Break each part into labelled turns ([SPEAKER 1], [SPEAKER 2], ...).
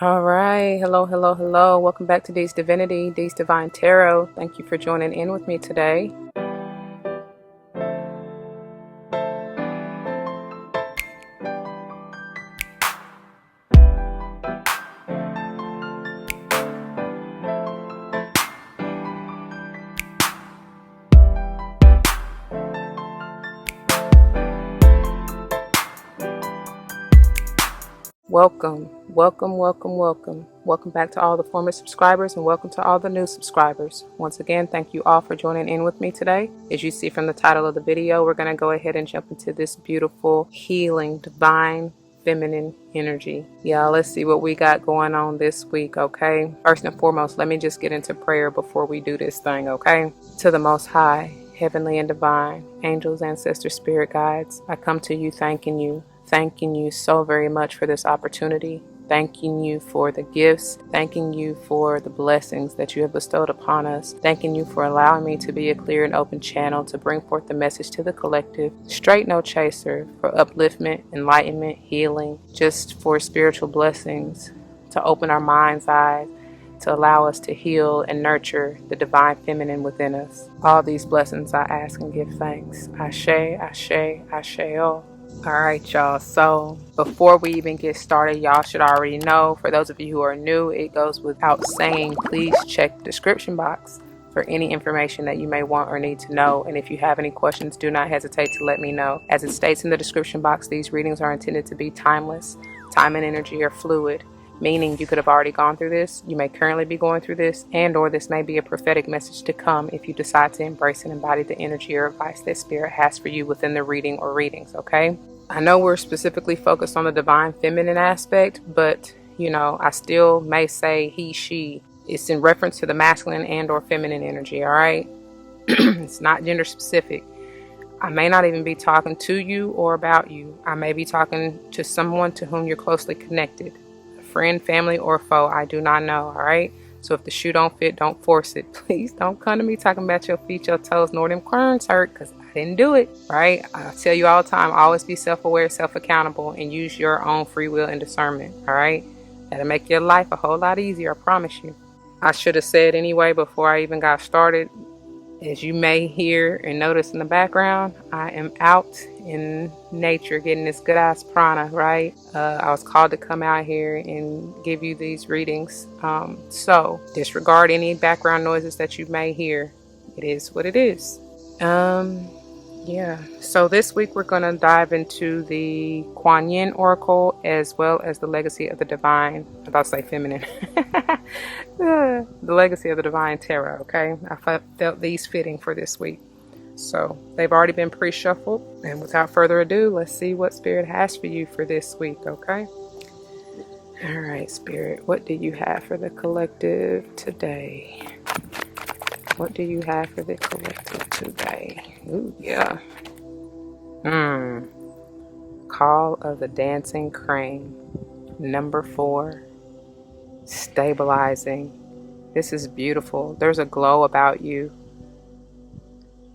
[SPEAKER 1] All right. Hello, hello, hello. Welcome back to D's Divinity, D's Divine Tarot. Thank you for joining in with me today. Welcome, welcome, welcome, welcome. Welcome back to all the former subscribers and welcome to all the new subscribers. Once again, thank you all for joining in with me today. As you see from the title of the video, we're going to go ahead and jump into this beautiful, healing, divine, feminine energy. Yeah, let's see what we got going on this week, okay? First and foremost, let me just get into prayer before we do this thing, okay? To the Most High, heavenly and divine, angels, ancestors, spirit guides, I come to you thanking you so very much for this opportunity, thanking you for the gifts, thanking you for the blessings that you have bestowed upon us, thanking you for allowing me to be a clear and open channel to bring forth the message to the collective, straight no chaser, for upliftment, enlightenment, healing, just for spiritual blessings, to open our mind's eyes, to allow us to heal and nurture the divine feminine within us. All these blessings I ask and give thanks. Ashe, ashe, ashe, oh. Alright, y'all, so before we even get started, y'all should already know, for those of you who are new, it goes without saying, please check the description box for any information that you may want or need to know. And if you have any questions, do not hesitate to let me know. As it states in the description box, these readings are intended to be timeless. Time and energy are fluid, meaning you could have already gone through this, you may currently be going through this, and or this may be a prophetic message to come if you decide to embrace and embody the energy or advice that Spirit has for you within the reading or readings, okay? I know we're specifically focused on the divine feminine aspect, but, you know, I still may say he, she. It's in reference to the masculine and or feminine energy, all right? It's not gender specific. I may not even be talking to you or about you. I may be talking to someone to whom you're closely connected. Friend, family, or foe, I do not know, all right? So if the shoe don't fit, don't force it. Please don't come to me talking about your feet, your toes, nor them corns hurt, because I didn't do it, right? I tell you all the time, always be self-aware, self-accountable, and use your own free will and discernment, all right? That'll make your life a whole lot easier, I promise you. I should have said anyway before I even got started, as you may hear and notice in the background, I am out in nature getting this good ass prana, right? I was called to come out here and give you these readings. So disregard any background noises that you may hear. It is what it is. Yeah. So this week we're going to dive into the Kuan Yin Oracle as well as the Legacy of the Divine. I'm about to say feminine. The Legacy of the Divine Tarot, okay? I felt these fitting for this week. So they've already been pre-shuffled. And without further ado, let's see what Spirit has for you for this week, okay? All right, Spirit, what do you have for the collective today? What do you have for the collective today? Ooh, yeah. Call of the Dancing Crane. Number 4. Stabilizing. This is beautiful. There's a glow about you,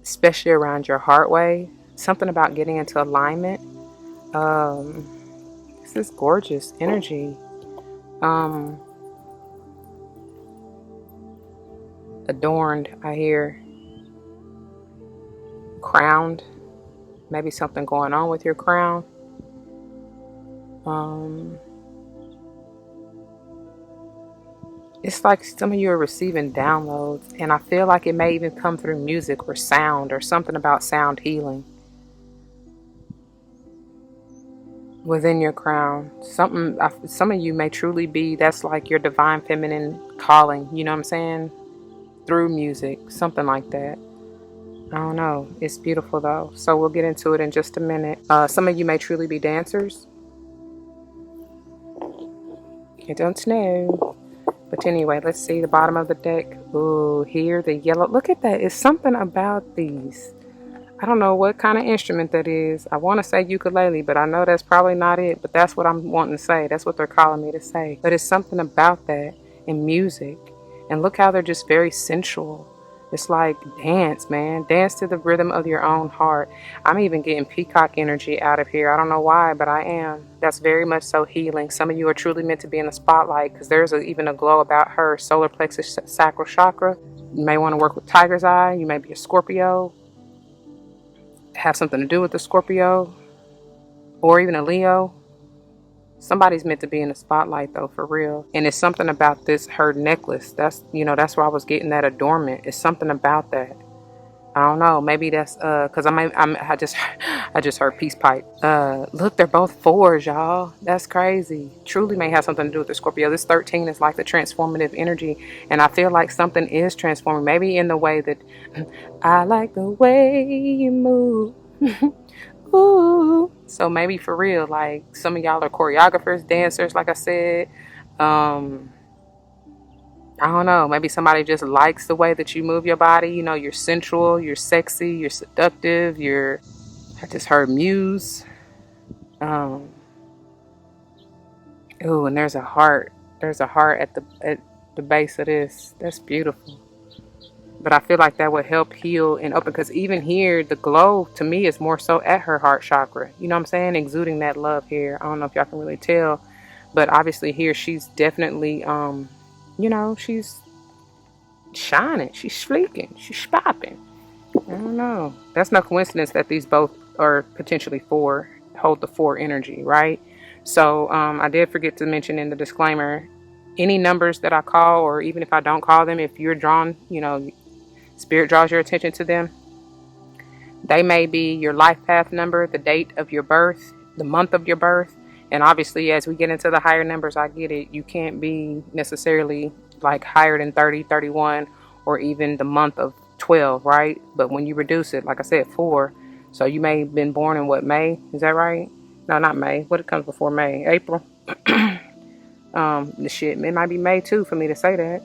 [SPEAKER 1] especially around your heartway. Something about getting into alignment. This is gorgeous energy. Adorned, I hear. Crowned. Maybe something going on with your crown. It's like some of you are receiving downloads, and I feel like it may even come through music or sound or something about sound healing within your crown. Some of you may truly be, that's like your divine feminine calling, you know what I'm saying? Through music, something like that. I don't know. It's beautiful though. So we'll get into it in just a minute. Some of you may truly be dancers. I don't know. But anyway, let's see the bottom of the deck. Ooh, here, the yellow. Look at that. It's something about these. I don't know what kind of instrument that is. I want to say ukulele, but I know that's probably not it. But that's what I'm wanting to say. That's what they're calling me to say. But it's something about that in music. And look how they're just very sensual. It's like dance, man. Dance to the rhythm of your own heart. I'm even getting peacock energy out of here. I don't know why, but I am. That's very much so healing. Some of you are truly meant to be in the spotlight because there's even a glow about her solar plexus sacral chakra. You may want to work with Tiger's Eye. You may be a Scorpio. Have something to do with the Scorpio or even a Leo. Somebody's meant to be in the spotlight though, for real. And it's something about this, her necklace. That's where I was getting that adornment. It's something about that. I don't know. Maybe that's because I just heard peace pipe. Look, they're both fours, y'all. That's crazy. Truly may have something to do with the Scorpio. This 13 is like the transformative energy, and I feel like something is transforming. Maybe in the way that I like the way you move. Ooh. So maybe for real, like some of y'all are choreographers, dancers, like I said. I don't know, maybe somebody just likes the way that you move your body. You know, you're sensual, you're sexy, you're seductive, I just heard muse. Ooh, and there's a heart. There's a heart at the base of this. That's beautiful. But I feel like that would help heal and open, because even here, the glow to me is more so at her heart chakra. You know what I'm saying? Exuding that love here. I don't know if y'all can really tell, but obviously here she's definitely, she's shining. She's fleeking. She's popping. I don't know. That's no coincidence that these both are potentially hold the 4 energy, right? So I did forget to mention in the disclaimer, any numbers that I call, or even if I don't call them, if you're drawn, Spirit draws your attention to them, they may be your life path number, the date of your birth, the month of your birth. And obviously, as we get into the higher numbers, I get it. You can't be necessarily like higher than 30, 31, or even the month of 12, right? But when you reduce it, like I said, 4. So you may have been born in May? Is that right? No, not May. What comes before May? April? It might be May too for me to say that.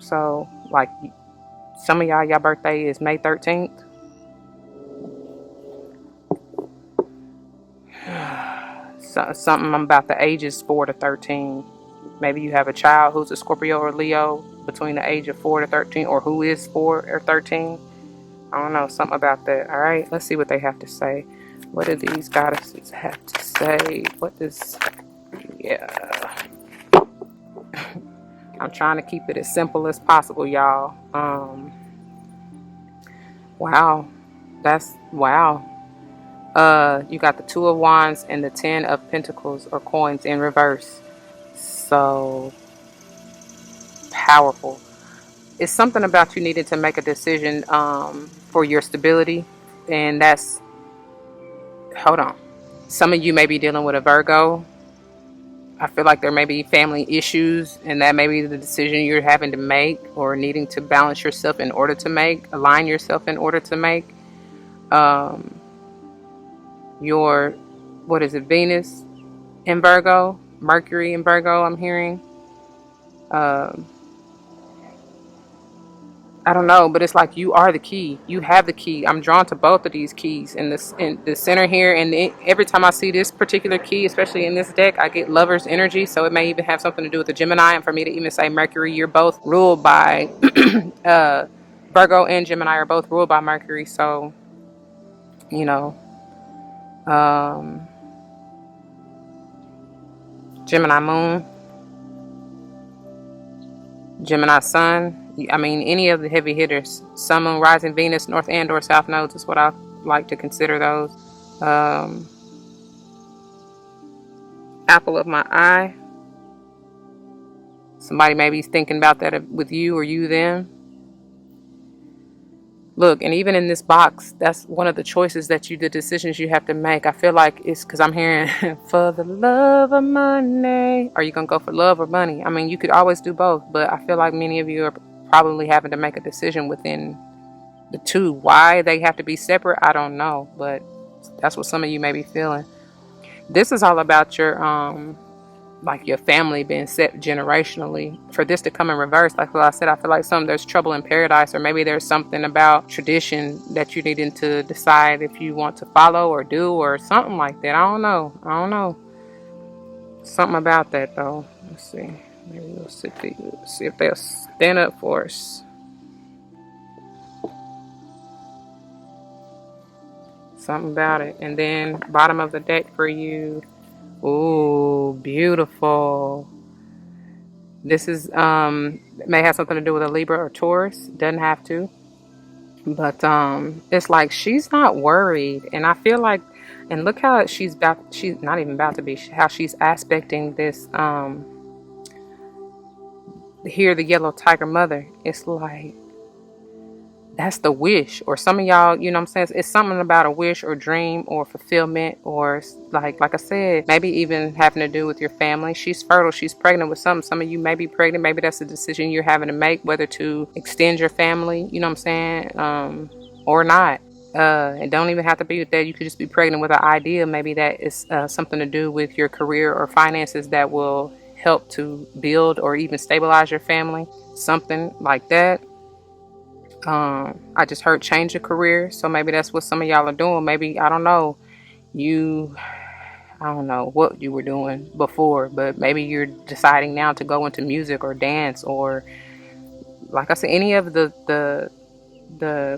[SPEAKER 1] So, like, some of y'all birthday is May 13th. Something about the ages 4 to 13. Maybe you have a child who's a Scorpio or Leo between the age of 4 to 13, or who is 4 or 13. I don't know, something about that. All right, let's see what they have to say. What do these goddesses have to say? I'm trying to keep it as simple as possible, y'all. Wow. You got the 2 of Wands and the 10 of Pentacles or coins in reverse. So powerful. It's something about you needing to make a decision for your stability. And hold on. Some of you may be dealing with a Virgo. I feel like there may be family issues, and that may be the decision you're having to make, or needing to balance yourself in order to make, align yourself in order to make. Venus in Virgo, Mercury in Virgo, I'm hearing. I don't know, but it's like you are the key. You have the key. I'm drawn to both of these keys in the center here. And every time I see this particular key, especially in this deck, I get Lover's energy. So it may even have something to do with the Gemini. And for me to even say Mercury, you're both ruled by Virgo and Gemini are both ruled by Mercury. So, Gemini moon, Gemini sun. I mean, any of the heavy hitters, sun, moon, rising, Venus, north and or south nodes is what I like to consider those. Apple of my eye. Somebody may be thinking about that with you, or you them. Look, and even in this box, that's one of the choices the decisions you have to make. I feel like it's because I'm hearing for the love of money. Are you going to go for love or money? I mean, you could always do both, but I feel like many of you are probably having to make a decision within the 2. Why they have to be separate, I don't know, but that's what some of you may be feeling. This is all about your your family being set generationally. For this to come in reverse, like what I said, I feel like there's trouble in paradise, or maybe there's something about tradition that you needing to decide if you want to follow or do, or something like that. I don't know. Something about that though. Let's see. Maybe we'll see if they'll stand up for us. Something about it. And then bottom of the deck for you. Ooh, beautiful. This is may have something to do with a Libra or Taurus. Doesn't have to. But it's like she's not worried. And I feel like, and look how she's not even about to be, how she's aspecting this here, the yellow tiger mother. It's like, that's the wish. Or some of y'all, you know what I'm saying, it's something about a wish or dream or fulfillment, or like I said, maybe even having to do with your family. She's fertile, she's pregnant with something. Some of you may be pregnant. Maybe that's a decision you're having to make, whether to extend your family, you know what I'm saying, or not. It don't even have to be with that. You could just be pregnant with an idea. Maybe that is something to do with your career or finances that will help to build or even stabilize your family, something like that. I just heard change your career, so maybe that's what some of y'all are doing. Maybe, I don't know, I don't know what you were doing before, but maybe you're deciding now to go into music or dance, or like I said, any of the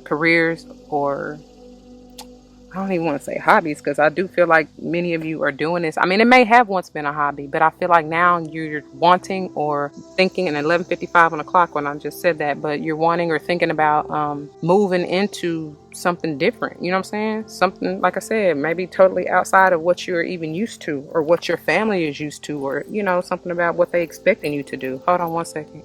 [SPEAKER 1] careers, or I don't even want to say hobbies, because I do feel like many of you are doing this. I mean, it may have once been a hobby, but I feel like now you're wanting or thinking, and 11:55 on the clock when I just said that, but you're wanting or thinking about moving into something different. You know what I'm saying? Something, like I said, maybe totally outside of what you're even used to, or what your family is used to, or, you know, something about what they expecting you to do. Hold on one second.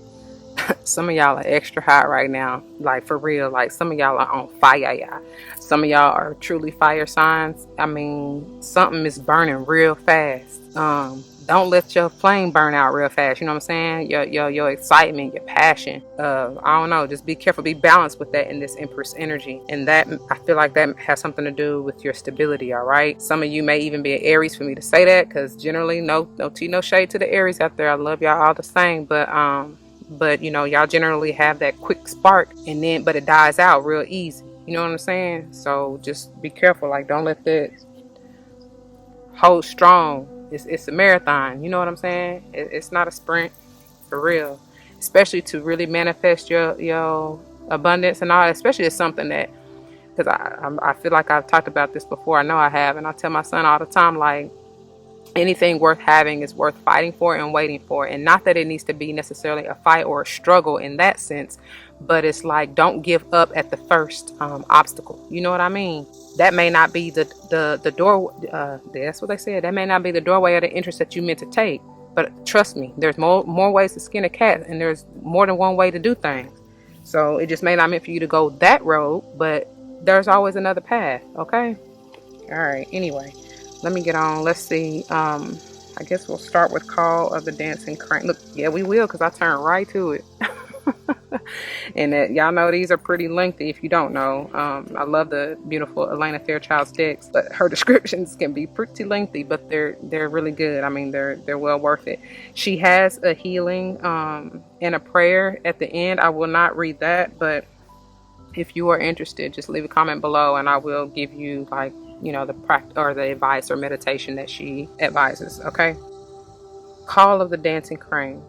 [SPEAKER 1] Some of y'all are extra hot right now, like for real. Like some of y'all are on fire, y'all. Some of y'all are truly fire signs. I mean, something is burning real fast. Don't let your flame burn out real fast. You know what I'm saying? Your excitement, your passion. I don't know. Just be careful. Be balanced with that in this Empress energy. And that, I feel like that has something to do with your stability. All right. Some of you may even be an Aries for me to say that, because generally, no tea, no shade to the Aries out there. I love y'all all the same, but you know, y'all generally have that quick spark, and then but it dies out real easy. You know what I'm saying? So just be careful. Like, don't let that hold strong. It's a marathon. You know what I'm saying? It's not a sprint, for real. Especially to really manifest your abundance and all. Especially it's something that, because I feel like I've talked about this before. I know I have, and I tell my son all the time, like, anything worth having is worth fighting for and waiting for. And not that it needs to be necessarily a fight or a struggle in that sense, but it's like, don't give up at the first obstacle. You know what I mean? That may not be the door. That's what they said. That may not be the doorway or the entrance that you meant to take. But trust me, there's more ways to skin a cat, and there's more than one way to do things. So it just may not meant for you to go that road, but there's always another path. Okay. All right. Anyway, let me get on. Let's see. I guess we'll start with Call of the Dancing Crane. Look, yeah, we will, because I turned right to it. And y'all know these are pretty lengthy if you don't know. I love the beautiful Elena Fairchild's decks, but her descriptions can be pretty lengthy, but they're really good. I mean, they're well worth it. She has a healing and a prayer at the end. I will not read that, but if you are interested, just leave a comment below, and I will give you, like, you know, the practice or the advice or meditation that she advises. Okay. Call of the Dancing Crane.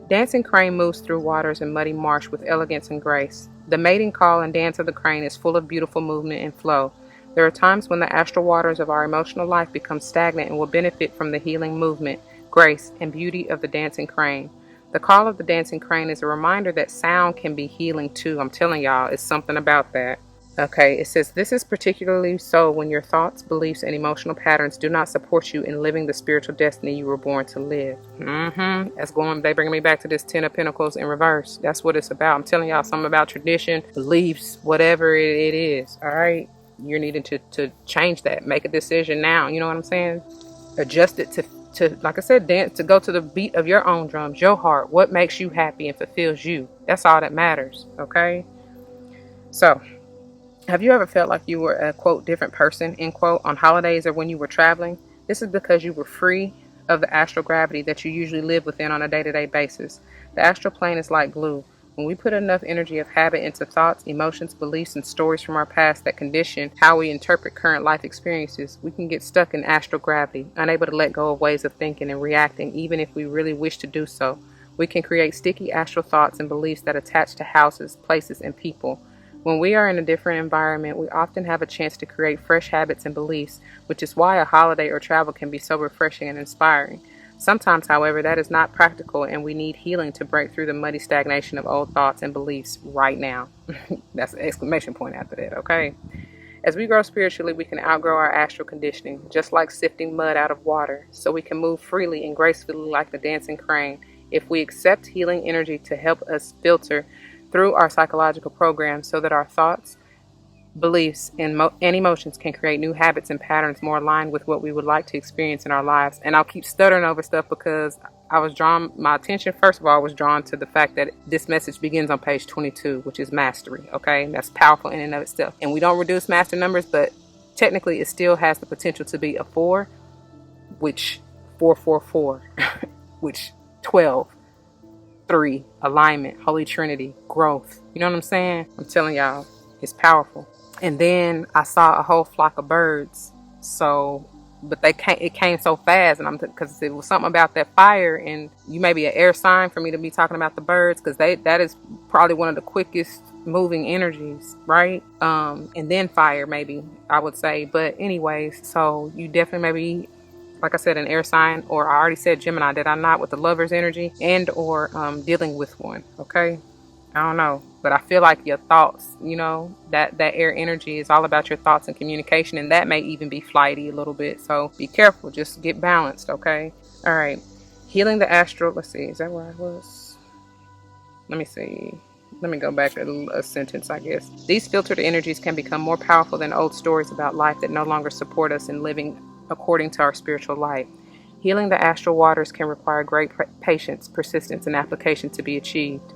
[SPEAKER 1] Dancing crane moves through waters and muddy marsh with elegance and grace. The mating call and dance of the crane is full of beautiful movement and flow. There are times when the astral waters of our emotional life become stagnant and will benefit from the healing movement, grace, and beauty of the dancing crane. The call of the dancing crane is a reminder that sound can be healing too. I'm telling y'all, it's something about that. Okay, it says, this is particularly so when your thoughts, beliefs, and emotional patterns do not support you in living the spiritual destiny you were born to live. They bring me back to this 10 of Pentacles in reverse. That's what it's about. I'm telling y'all something about tradition, beliefs, whatever it is. All right, you're needing to change that. Make a decision now. You know what I'm saying? Adjust it to, like I said, dance, to go to the beat of your own drums, your heart. What makes you happy and fulfills you? That's all that matters. Okay, so have you ever felt like you were a, quote, different person, end quote, on holidays or when you were traveling? This is because you were free of the astral gravity that you usually live within on a day-to-day basis. The astral plane is like glue. When we put enough energy of habit into thoughts, emotions, beliefs, and stories from our past that condition how we interpret current life experiences, we can get stuck in astral gravity, unable to let go of ways of thinking and reacting, even if we really wish to do so. We can create sticky astral thoughts and beliefs that attach to houses, places, and people. When we are in a different environment, we often have a chance to create fresh habits and beliefs, which is why a holiday or travel can be so refreshing and inspiring. Sometimes, however, that is not practical and we need healing to break through the muddy stagnation of old thoughts and beliefs right now. That's an exclamation point after that, okay? As we grow spiritually, we can outgrow our astral conditioning, just like sifting mud out of water, so we can move freely and gracefully like the dancing crane if we accept healing energy to help us filter through our psychological programs so that our thoughts, beliefs, and emotions can create new habits and patterns more aligned with what we would like to experience in our lives. And I'll keep stuttering over stuff because my attention, first of all, was drawn to the fact that this message begins on page 22, which is mastery. Okay, that's powerful in and of itself. And we don't reduce master numbers, but technically it still has the potential to be a 4, which 444, which 12. 3, alignment, Holy Trinity, growth. You know what I'm saying? I'm telling y'all, it's powerful. And then I saw a whole flock of birds. So, but it came so fast, and because it was something about that fire, and you may be an air sign for me to be talking about the birds, because that is probably one of the quickest moving energies, right? And then fire, maybe I would say. But anyways, so you definitely maybe, like I said, an air sign, or I already said Gemini, did I not, with the lover's energy, and or dealing with one, okay? I don't know, but I feel like your thoughts, that air energy is all about your thoughts and communication, and that may even be flighty a little bit, so be careful, just get balanced, okay? All right, healing the astral, let's see, is that where I was? Let me see. Let me go back a sentence, I guess. These filtered energies can become more powerful than old stories about life that no longer support us in living according to our spiritual light. Healing the astral waters can require great patience, persistence, and application to be achieved.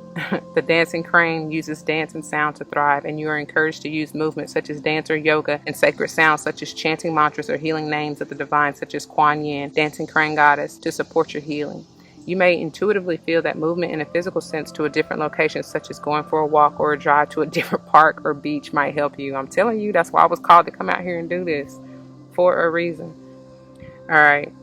[SPEAKER 1] The dancing crane uses dance and sound to thrive, and you are encouraged to use movements such as dance or yoga and sacred sounds such as chanting mantras or healing names of the divine such as Kuan Yin, dancing crane goddess, to support your healing. You may intuitively feel that movement in a physical sense to a different location, such as going for a walk or a drive to a different park or beach, might help you. I'm telling you, that's why I was called to come out here and do this, for a reason. All right.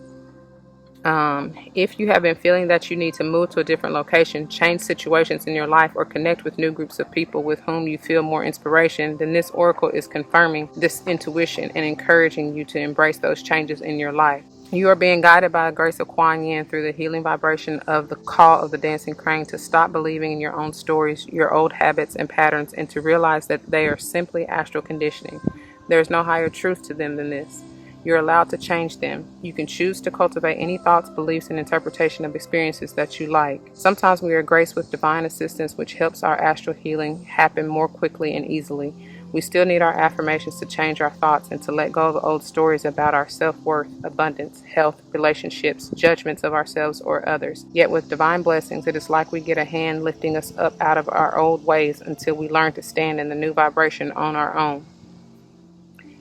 [SPEAKER 1] If you have been feeling that you need to move to a different location, change situations in your life, or connect with new groups of people with whom you feel more inspiration, then this oracle is confirming this intuition and encouraging you to embrace those changes in your life. You are being guided by the grace of Kuan Yin through the healing vibration of the call of the dancing crane to stop believing in your own stories, your old habits and patterns, and to realize that they are simply astral conditioning. There is no higher truth to them than this. You're allowed to change them. You can choose to cultivate any thoughts, beliefs, and interpretation of experiences that you like. Sometimes we are graced with divine assistance, which helps our astral healing happen more quickly and easily. We still need our affirmations to change our thoughts and to let go of old stories about our self-worth, abundance, health, relationships, judgments of ourselves or others. Yet with divine blessings, it is like we get a hand lifting us up out of our old ways until we learn to stand in the new vibration on our own.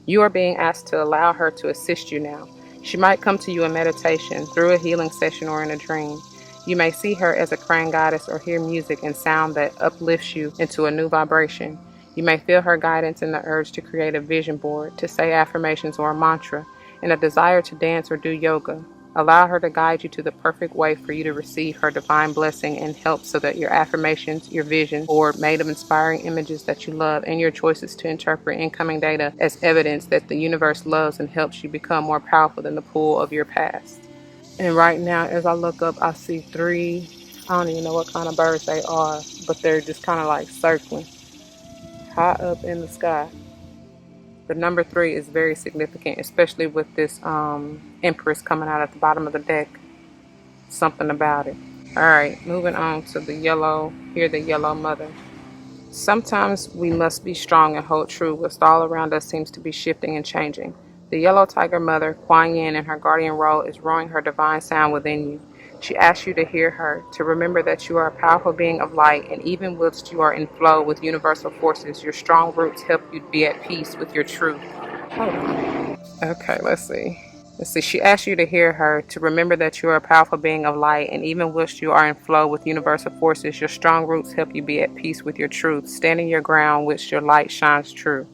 [SPEAKER 1] You are being asked to allow her to assist you now. She might come to you in meditation, through a healing session, or in a dream. You may see her as a crane goddess or hear music and sound that uplifts you into a new vibration. You may feel her guidance in the urge to create a vision board, to say affirmations or a mantra, and a desire to dance or do yoga. Allow her to guide you to the perfect way for you to receive her divine blessing and help so that your affirmations, your vision board made of inspiring images that you love, and your choices to interpret incoming data as evidence that the universe loves and helps you become more powerful than the pull of your past. And right now, as I look up, I see 3, I don't even know what kind of birds they are, but they're just kind of like circling high up in the sky. The number 3 is very significant, especially with this Empress coming out at the bottom of the deck. Something about it. Alright, moving on to the yellow. Here, the yellow mother. Sometimes we must be strong and hold true whilst all around us seems to be shifting and changing. The yellow tiger mother, Kuan Yin, in her guardian role is roaring her divine sound within you. She asks you to hear her, to remember that you are a powerful being of light, and even whilst you are in flow with universal forces, your strong roots help you be at peace with your truth. Hold on. Okay, let's see. She asks you to hear her, to remember that you are a powerful being of light, and even whilst you are in flow with universal forces, your strong roots help you be at peace with your truth, standing your ground whilst your light shines true.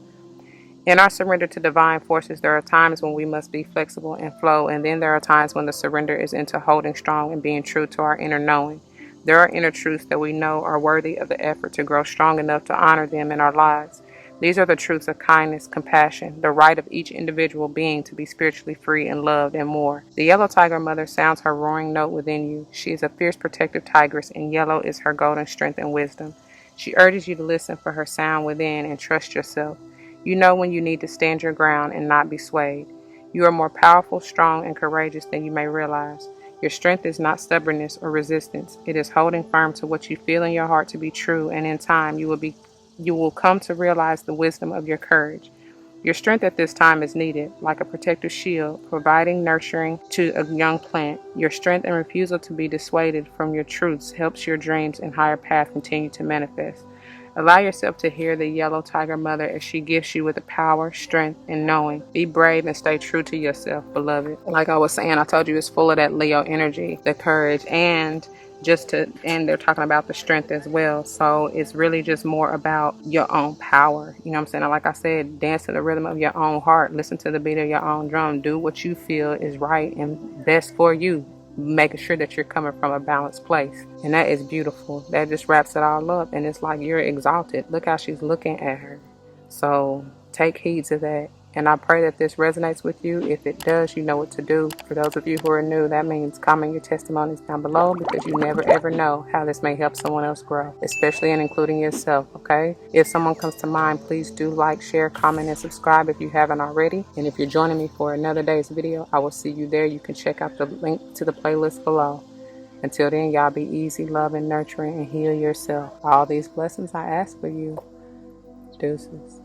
[SPEAKER 1] In our surrender to divine forces, there are times when we must be flexible and flow, and then there are times when the surrender is into holding strong and being true to our inner knowing. There are inner truths that we know are worthy of the effort to grow strong enough to honor them in our lives. These are the truths of kindness, compassion, the right of each individual being to be spiritually free and loved, and more. The yellow tiger mother sounds her roaring note within you. She is a fierce protective tigress, and yellow is her golden strength and wisdom. She urges you to listen for her sound within and trust yourself. You know when you need to stand your ground and not be swayed. You are more powerful, strong, and courageous than you may realize. Your strength is not stubbornness or resistance. It is holding firm to what you feel in your heart to be true, and in time you will come to realize the wisdom of your courage. Your strength at this time is needed, like a protective shield, providing nurturing to a young plant. Your strength and refusal to be dissuaded from your truths helps your dreams and higher path continue to manifest. Allow yourself to hear the yellow tiger mother as she gifts you with the power, strength, and knowing. Be brave and stay true to yourself, beloved. Like I was saying, I told you it's full of that Leo energy, the courage, and they're talking about the strength as well. So it's really just more about your own power. You know what I'm saying? Like I said, dance to the rhythm of your own heart. Listen to the beat of your own drum. Do what you feel is right and best for you, making sure that you're coming from a balanced place. And that is beautiful. That just wraps it all up, and it's like you're exalted. Look how she's looking at her. So take heed to that, and I pray that this resonates with you. If it does, you know what to do. For those of you who are new, that means comment your testimonies down below, because you never ever know how this may help someone else grow, especially and including yourself. Okay, if someone comes to mind, please do like, share, comment, and subscribe if you haven't already. And if you're joining me for another day's video, I will see you there. You can check out the link to the playlist below. Until then, y'all be easy, love, and nurturing, and heal yourself. All these blessings I ask for you. Deuces.